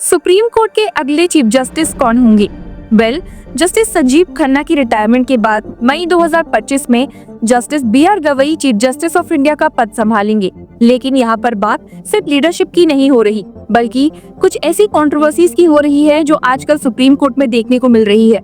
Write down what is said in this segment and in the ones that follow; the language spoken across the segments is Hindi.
सुप्रीम कोर्ट के अगले चीफ जस्टिस कौन होंगे? जस्टिस संजीव खन्ना की रिटायरमेंट के बाद मई 2025 में justice B R. Gavai chief justice of India का पद संभालेंगे। लेकिन यहाँ पर बात सिर्फ लीडरशिप की नहीं हो रही, बल्कि कुछ ऐसी कंट्रोवर्सीज की हो रही है जो आजकल सुप्रीम कोर्ट में देखने को मिल रही है।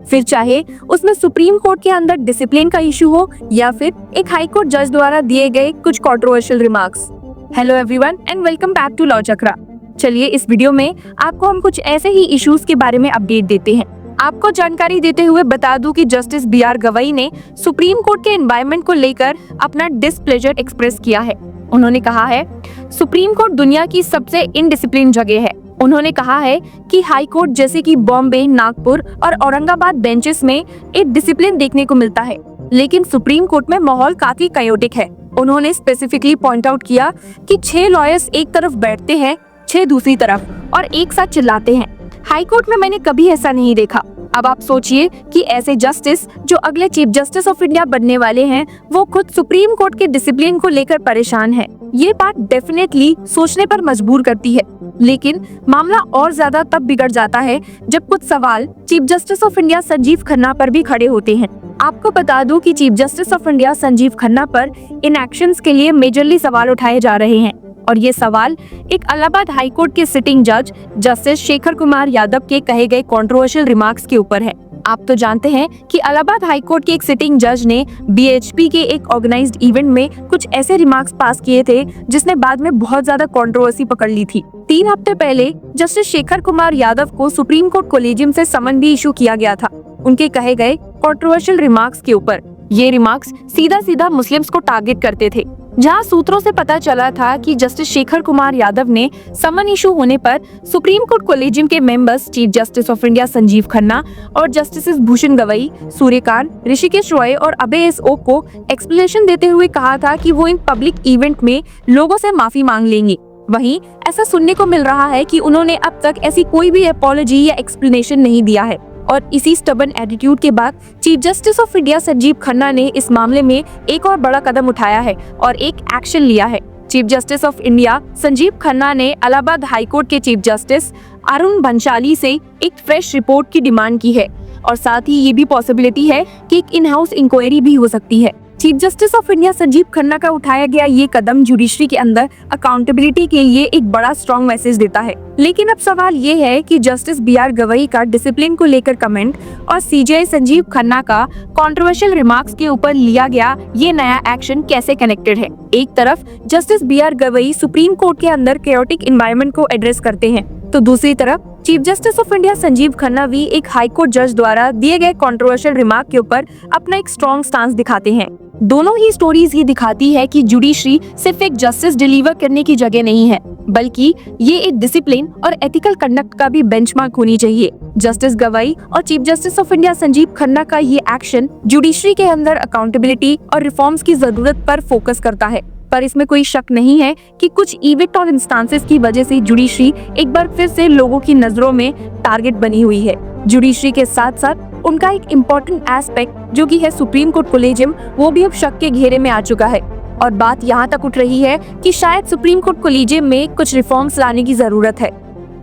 फिर चाहे उसमें सुप्रीम कोर्ट के अंदर डिसिप्लिन का इशू हो या फिर एक हाई कोर्ट जज द्वारा दिए गए कुछ controversial remarks. Hello everyone and welcome back to Law Chakra. चलिए इस वीडियो में आपको हम कुछ ऐसे ही इश्यूज के बारे में अपडेट देते हैं। आपको जानकारी देते हुए बता दूं कि जस्टिस बी.आर. गवई ने सुप्रीम कोर्ट के एनवायरनमेंट को लेकर अपना डिस्प्लेजर एक्सप्रेस किया है। उन्होंने कहा है, सुप्रीम कोर्ट दुनिया की सबसे इनडिसिप्लिन जगह है। उन्होंने कहा है कि हाई कोर्ट जैसे कि बॉम्बे, नागपुर और औरंगाबाद बेंचेस में एक डिसिप्लिन देखने को मिलता है, लेकिन सुप्रीम कोर्ट में माहौल काफी कायोटिक है। उन्होंने स्पेसिफिकली पॉइंट आउट किया कि 6 लॉयर्स एक तरफ बैठते हैं, 6 दूसरी तरफ और एक साथ चिल्लाते हैं। हाई कोर्ट में मैंने कभी ऐसा नहीं देखा। अब आप सोचिए कि ऐसे जस्टिस जो अगले चीफ जस्टिस ऑफ इंडिया बनने वाले हैं, वो खुद सुप्रीम कोर्ट के डिसिप्लिन को लेकर परेशान है। ये बात डेफिनेटली सोचने पर मजबूर करती है, लेकिन मामला और ज्यादा तब बिगड़ जाता है जब कुछ सवाल chief justice of India Sanjiv Khanna पर भी खड़े होते हैं। आपको बता दूं कि chief justice of India Sanjiv Khanna पर इन एक्शंस के लिए मेजरली सवाल उठाए जा रहे हैं, और ये सवाल एक इलाहाबाद हाई कोर्ट के सिटिंग जज जस्टिस शेखर कुमार यादव के कहे गए कंट्रोवर्शियल रिमार्क्स के ऊपर है। आप तो जानते हैं कि इलाहाबाद हाई कोर्ट के एक सिटिंग जज ने बीएचपी के एक ऑर्गेनाइज्ड इवेंट में कुछ ऐसे रिमार्क्स पास किए थे जिसने बाद में बहुत ज्यादा कंट्रोवर्सी पकड़ ली थी। 3 हफ्ते पहले जस्टिस शेखर कुमार यादव को सुप्रीम कोर्ट कोलेजियम से समन भी इशू किया गया था उनके कहे गए कंट्रोवर्शियल रिमार्क्स के ऊपर। ये रिमार्क्स सीधा सीधा मुस्लिम्स को टारगेट करते थे, जहां सूत्रों से पता चला था कि जस्टिस शेखर कुमार यादव ने समन इशू होने पर सुप्रीम कोर्ट कोलेजियम के members chief justice of India Sanjiv Khanna और जस्टिस भूषण गवई, सूर्यकांत, ऋषिकेश रॉय और अभय एस ओक को एक्सप्लेनेशन देते हुए कहा था कि वो इन पब्लिक इवेंट में लोगों से माफी मांग लेंगे। वहीं ऐसा सुनने को मिल रहा है कि उन्होंने अब तक ऐसी कोई भी अपॉलॉजी या एक्सप्लेनेशन नहीं दिया है, और इसी स्टबन एटीट्यूड के बाद chief justice of India Sanjiv Khanna ने इस मामले में एक और बड़ा कदम उठाया है और एक एक्शन लिया है। Chief justice of India Sanjiv Khanna ने इलाहाबाद हाई कोर्ट के चीफ जस्टिस अरुण भंसाली से एक फ्रेश रिपोर्ट की डिमांड की है, और साथ ही ये भी पॉसिबिलिटी है कि एक इन हाउस इंक्वायरी भी हो सकती है। Chief justice of India Sanjiv Khanna का उठाया गया ये कदम जुडिशरी के अंदर अकाउंटेबिलिटी के लिए एक बड़ा स्ट्रॉन्ग मैसेज देता है। लेकिन अब सवाल ये है कि जस्टिस बी.आर. गवई का डिसिप्लिन को लेकर कमेंट और सीजेआई संजीव खन्ना का कंट्रोवर्शियल रिमार्क्स के ऊपर लिया गया ये नया एक्शन कैसे कनेक्टेड है। एक तरफ justice B R. Gavai supreme court के अंदर केओटिक एनवायरनमेंट को एड्रेस करते हैं, तो दूसरी तरफ chief justice of India Sanjiv Khanna भी एक हाई कोर्ट जज द्वारा दिए गए कंट्रोवर्शियल रिमार्क के ऊपर अपना एक स्ट्रॉन्ग स्टांस दिखाते हैं। दोनों ही स्टोरीज ये दिखाती है कि जुडिशरी सिर्फ एक जस्टिस डिलीवर करने की जगह नहीं है, बल्कि ये एक डिसिप्लिन और एथिकल कंडक्ट का भी बेंचमार्क होनी चाहिए। जस्टिस गवई और chief justice of India Sanjiv Khanna का ये एक्शन जुडिशरी के अंदर अकाउंटेबिलिटी और रिफॉर्म्स की जरूरत पर फोकस करता है, पर इसमें कोई शक नहीं है कि कुछ इवेंट और इंस्टांसेस की वजह से जुडिशरी एक बार फिर से लोगों की नजरों में टारगेट बनी हुई है। जुडिशरी के साथ साथ उनका एक इम्पोर्टेंट एस्पेक्ट जो कि है सुप्रीम कोर्ट कोलेजियम, वो भी अब शक के घेरे में आ चुका है, और बात यहाँ तक उठ रही है कि शायद सुप्रीम कोर्ट कोलेजियम में कुछ रिफॉर्म्स लाने की जरूरत है,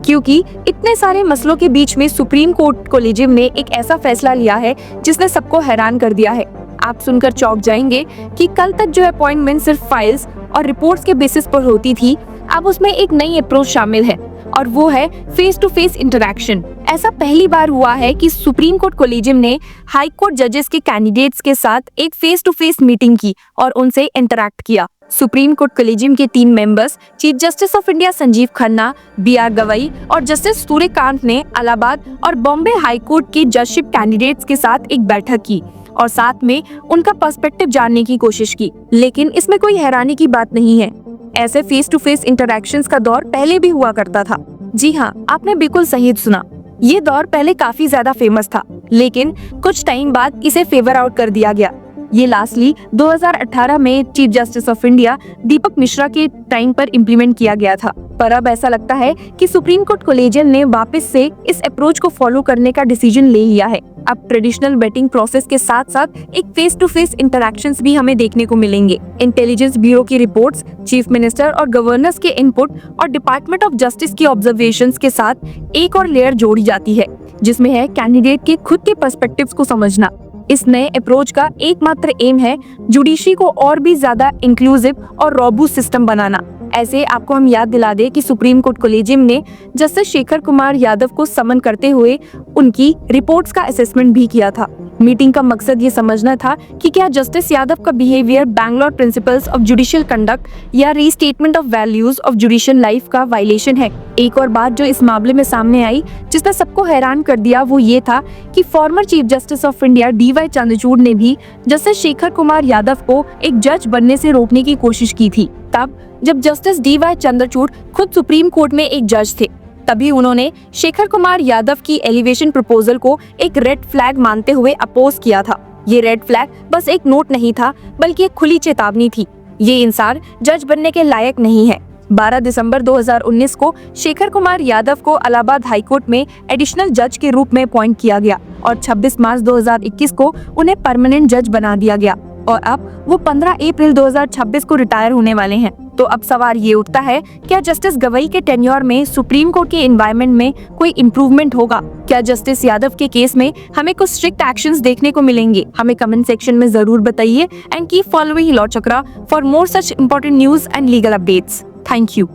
क्योंकि इतने सारे मसलों के बीच में सुप्रीम कोर्ट कोलेजियम ने एक ऐसा फैसला लिया है जिसने सबको हैरान कर दिया है। आप सुनकर चौंक जाएंगे कि कल तक जो अपॉइंटमेंट सिर्फ फाइल्स और रिपोर्ट्स के बेसिस पर होती थी, अब उसमें एक नई अप्रोच शामिल है, और वो है फेस टू फेस इंटरैक्शन। ऐसा पहली बार हुआ है कि सुप्रीम कोर्ट कोलेजियम ने हाई कोर्ट जजेस के कैंडिडेट्स के साथ एक फेस टू फेस मीटिंग की और उनसे इंटरैक्ट किया। सुप्रीम कोर्ट कोलेजियम के 3 members chief justice of India Sanjiv Khanna, B R. Gavai और जस्टिस सूर्यकांत ने इलाहाबाद और बॉम्बे हाई कोर्ट के जजशिप कैंडिडेट्स के साथ एक बैठक की और साथ में उनका पर्सपेक्टिव जानने की कोशिश की। लेकिन इसमें कोई हैरानी की बात नहीं है, ऐसे फेस टू फेस इंटरैक्शंस का दौर पहले भी हुआ करता था। जी हाँ, आपने बिल्कुल सही सुना, ये दौर पहले काफी ज्यादा फेमस था, लेकिन कुछ टाइम बाद इसे फेवर आउट कर दिया गया। ये लास्टली 2018 में चीफ जस्टिस ऑफ इंडिया दीपक मिश्रा के टाइम पर इम्प्लीमेंट किया गया था। पर अब ऐसा लगता है कि सुप्रीम कोर्ट कॉलेजियन ने वापस से इस अप्रोच को फॉलो करने का डिसीजन ले लिया है। अब ट्रेडिशनल वेटिंग प्रोसेस के साथ साथ एक फेस टू फेस इंटरैक्शंस भी हमें देखने को मिलेंगे। इंटेलिजेंस ब्यूरो की रिपोर्ट्स, चीफ मिनिस्टर और गवर्नर्स के इनपुट और डिपार्टमेंट ऑफ जस्टिस की ऑब्जर्वेशंस के साथ एक और लेयर जोड़ी जाती है, जिसमें है कैंडिडेट के खुद के पर्सपेक्टिव्स को समझना। इस नए अप्रोच का एकमात्र एम है जुडिशरी को और भी ज्यादा इंक्लूसिव और रोबस्ट सिस्टम बनाना। ऐसे आपको हम याद दिला दें कि सुप्रीम कोर्ट कॉलेजियम ने जस्टिस शेखर कुमार यादव को समन करते हुए उनकी रिपोर्ट्स का असेसमेंट भी किया था। मीटिंग का मकसद ये समझना था कि क्या जस्टिस यादव का behaviour Bangalore principles of judicial conduct या restatement of values of judicial life का वायलेशन है। एक और बात जो इस मामले में सामने आई जिसने सबको हैरान कर दिया वो ये था कि former chief justice of India DY Chandrachud ने भी जस्टिस शेखर कुमार यादव को एक जज बनने से रोकने की कोशिश की थी। तब जब जस्टिस DY चंद्रचूड़ खुद सुप्रीम कोर्ट में एक जज थे, तभी उन्होंने शेखर कुमार यादव की एलिवेशन प्रपोजल को एक रेड फ्लैग मानते हुए अपोज किया था। ये रेड फ्लैग बस एक नोट नहीं था बल्कि एक खुली चेतावनी थी। ये इंसान जज बनने के लायक नहीं है। 12 दिसंबर 2019 को शेखर कुमार यादव को इलाहाबाद हाईकोर्ट में एडिशनल जज के रूप में अपॉइंट किया गया और 26 मार्च 2021 को उन्हें परमानेंट जज बना दिया गया और अब वो 15 अप्रैल 2026 को रिटायर होने वाले हैं। तो अब सवाल ये उठता है, क्या जस्टिस गवई के टेन्योर में सुप्रीम कोर्ट के एनवायरनमेंट में कोई इम्प्रूवमेंट होगा? क्या जस्टिस यादव के केस में हमें कुछ स्ट्रिक्ट एक्शंस देखने को मिलेंगे? हमें कमेंट सेक्शन में जरूर बताइए and keep following law chakra for more such important news and legal updates. Thank you.